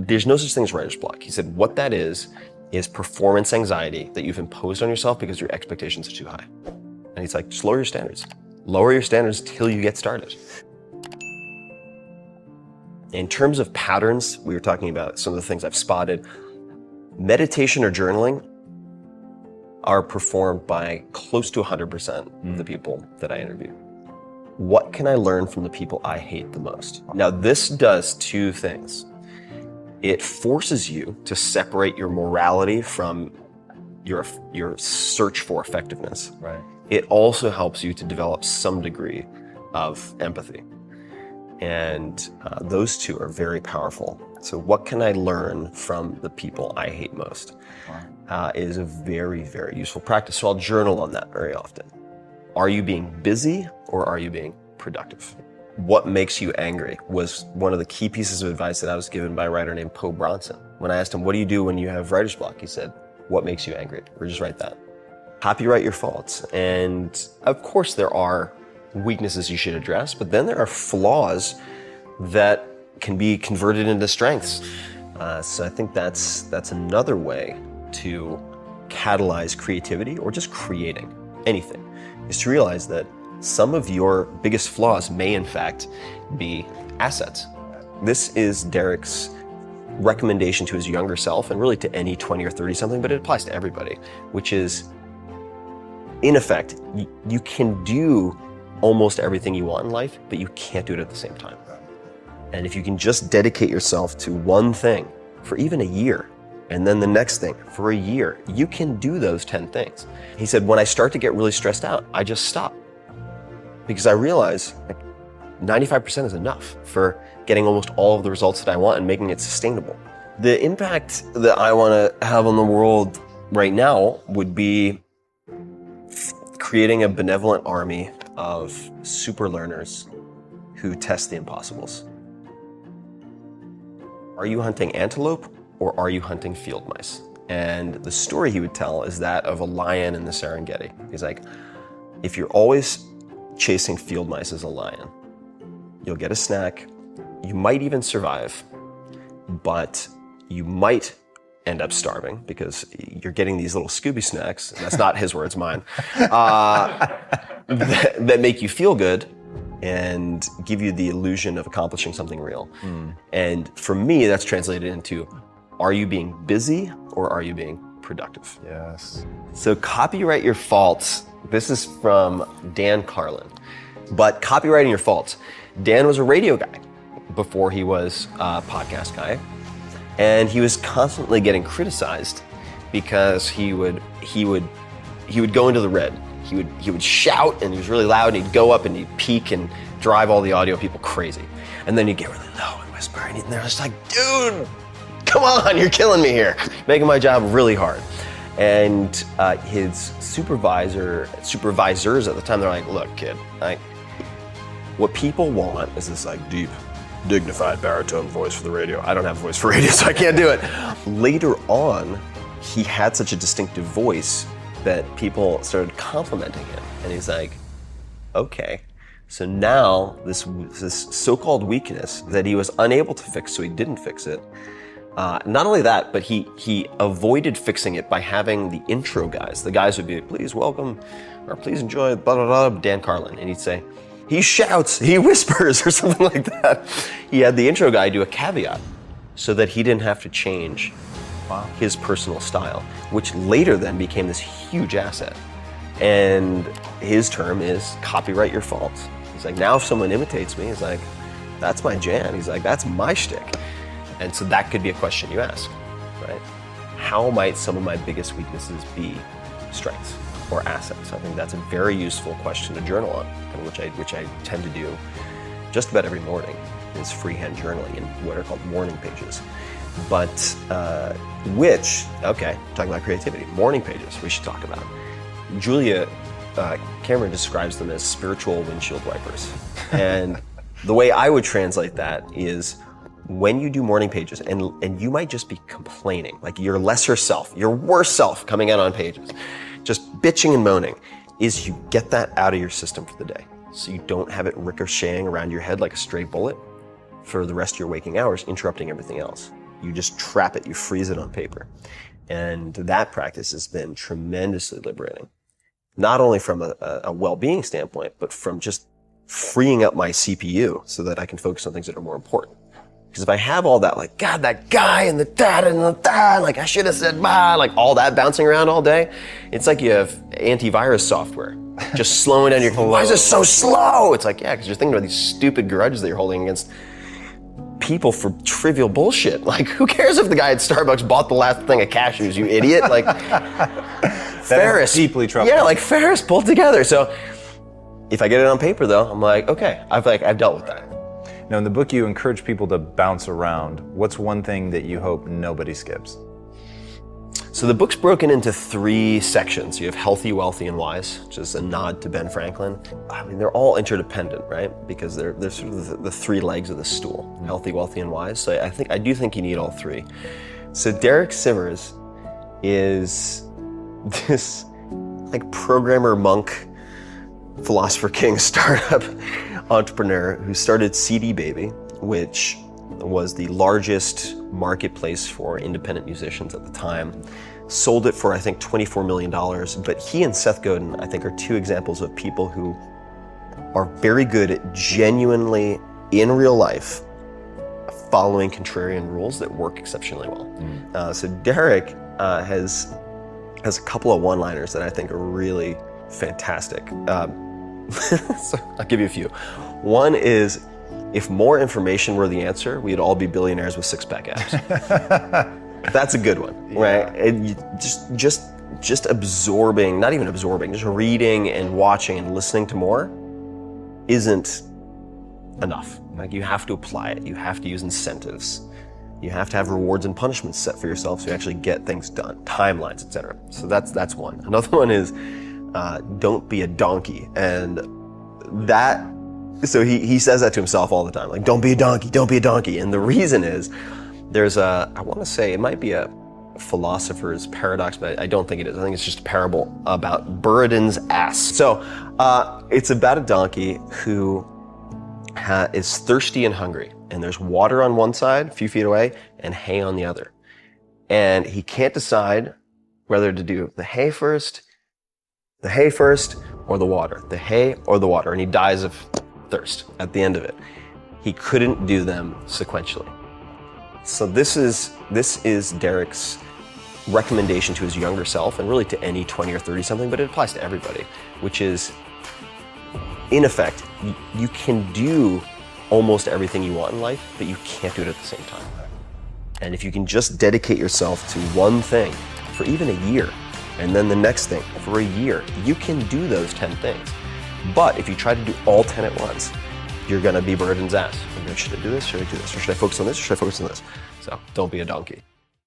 there's no such thing as writer's block. He said what that is performance anxiety that you've imposed on yourself because your expectations are too high. And he's like, just lower your standards. Lower your standards till you get started. In terms of patterns, we were talking about some of the things I've spotted. Meditation or journaling are performed by close to 100% of the people that I interview. What can I learn from the people I hate the most? Now, this does two things. It forces you to separate your morality from your search for effectiveness. Right. It also helps you to develop some degree of empathy. And those two are very powerful. So what can I learn from the people I hate most? Is a very, very useful practice. So I'll journal on that very often. Are you being busy or are you being productive? What makes you angry was one of the key pieces of advice that I was given by a writer named Poe Bronson. When I asked him, what do you do when you have writer's block? He said, what makes you angry? Or just write that. Copyright your faults. And of course there are weaknesses you should address, but then there are flaws that can be converted into strengths. So I think that's another way to catalyze creativity or just creating anything, is to realize that some of your biggest flaws may in fact be assets. This is Derek's recommendation to his younger self and really to any 20 or 30 something, but it applies to everybody, which is, in effect, you can do almost everything you want in life, but you can't do it at the same time. And if you can just dedicate yourself to one thing for even a year, and then the next thing for a year, you can do those 10 things. He said, when I start to get really stressed out, I just stop. Because I realize like 95% is enough for getting almost all of the results that I want and making it sustainable. The impact that I want to have on the world right now would be creating a benevolent army of super learners who test the impossibles. Are you hunting antelope or are you hunting field mice? And the story he would tell is that of a lion in the Serengeti. He's like, if you're always chasing field mice as a lion, you'll get a snack, you might even survive, but you might end up starving because you're getting these little Scooby snacks, and that's not his words, mine, that make you feel good and give you the illusion of accomplishing something real. And for me, that's translated into, are you being busy or are you being productive? Yes. So copyright your faults. This is from Dan Carlin. But copywriting your faults. Dan was a radio guy before he was a podcast guy. And he was constantly getting criticized because he would go into the red. He would shout and he was really loud and he'd go up and he'd peak and drive all the audio people crazy. And then he'd get really low and whisper and they're just like, dude, come on, you're killing me here. Making my job really hard. And his supervisors at the time, they're like, look, kid, what people want is this like deep, dignified baritone voice for the radio. I don't have a voice for radio, so I can't do it. Later on, he had such a distinctive voice that people started complimenting him. And he's like, okay. So now this so-called weakness that he was unable to fix, so he didn't fix it. Not only that, but he avoided fixing it by having the intro guys. The guys would be, please welcome, or please enjoy, blah, blah, blah, Dan Carlin. And he'd say, he shouts, he whispers, or something like that. He had the intro guy do a caveat so that he didn't have to change his personal style, which later then became this huge asset. And his term is copyright your faults. He's like, now if someone imitates me, he's like, that's my jam. He's like, that's my shtick. And so that could be a question you ask, right? How might some of my biggest weaknesses be strengths or assets? I think that's a very useful question to journal on, and which I tend to do just about every morning, is freehand journaling in what are called morning pages. But talking about creativity, morning pages we should talk about. Julia Cameron describes them as spiritual windshield wipers. And the way I would translate that is, when you do morning pages, and you might just be complaining, like your lesser self, your worst self coming out on pages, just bitching and moaning, is you get that out of your system for the day. So you don't have it ricocheting around your head like a stray bullet for the rest of your waking hours, interrupting everything else. You just trap it, you freeze it on paper. And that practice has been tremendously liberating. Not only from a well-being standpoint, but from just freeing up my CPU so that I can focus on things that are more important. Because if I have all that, like, God, that guy and the dad and the dad, like I should have said bye, like all that bouncing around all day, it's like you have antivirus software just slowing down your, why is it so slow? It's like, yeah, because you're thinking about these stupid grudges that you're holding against people for trivial bullshit. Like, who cares if the guy at Starbucks bought the last thing of cashews, you idiot? Like, Ferris. Deeply troubled. Yeah, like Ferris pulled together. So if I get it on paper though, I'm like, okay, I've dealt with that. Now, in the book, you encourage people to bounce around. What's one thing that you hope nobody skips? So the book's broken into 3 sections. You have healthy, wealthy, and wise, which is a nod to Ben Franklin. I mean, they're all interdependent, right? Because they're sort of the 3 legs of the stool: healthy, wealthy, and wise. So I do think you need all 3. So Derek Sivers is this like programmer monk, philosopher king startup entrepreneur who started CD Baby, which was the largest marketplace for independent musicians at the time. Sold it for, I think, $24 million. But he and Seth Godin, I think, are 2 examples of people who are very good at genuinely, in real life, following contrarian rules that work exceptionally well. So Derek has a couple of one-liners that I think are really fantastic. So I'll give you a few. One is, if more information were the answer, we'd all be billionaires with 6-pack abs. That's a good one, right? And you just absorbing, not even absorbing, just reading and watching and listening to more isn't enough. Like, you have to apply it. You have to use incentives. You have to have rewards and punishments set for yourself so you actually get things done, timelines, etc. So that's one. Another one is, don't be a donkey. And that, so he says that to himself all the time, like, don't be a donkey, don't be a donkey. And the reason is, there's I want to say it might be a philosopher's paradox, but I don't think it is. I think it's just a parable about Buridan's ass. So it's about a donkey who is thirsty and hungry, and there's water on one side, a few feet away, and hay on the other. And he can't decide whether to do the hay first, or the water, the hay or the water, and he dies of thirst at the end of it. He couldn't do them sequentially. So this is Derek's recommendation to his younger self, and really to any 20 or 30 something, but it applies to everybody, which is, in effect, you can do almost everything you want in life, but you can't do it at the same time. And if you can just dedicate yourself to one thing for even a year, and then the next thing for a year, you can do those 10 things. But if you try to do all 10 at once, you're gonna be Buridan's ass. Should I do this? Should I do this? Or should I focus on this? Or should I focus on this? So don't be a donkey.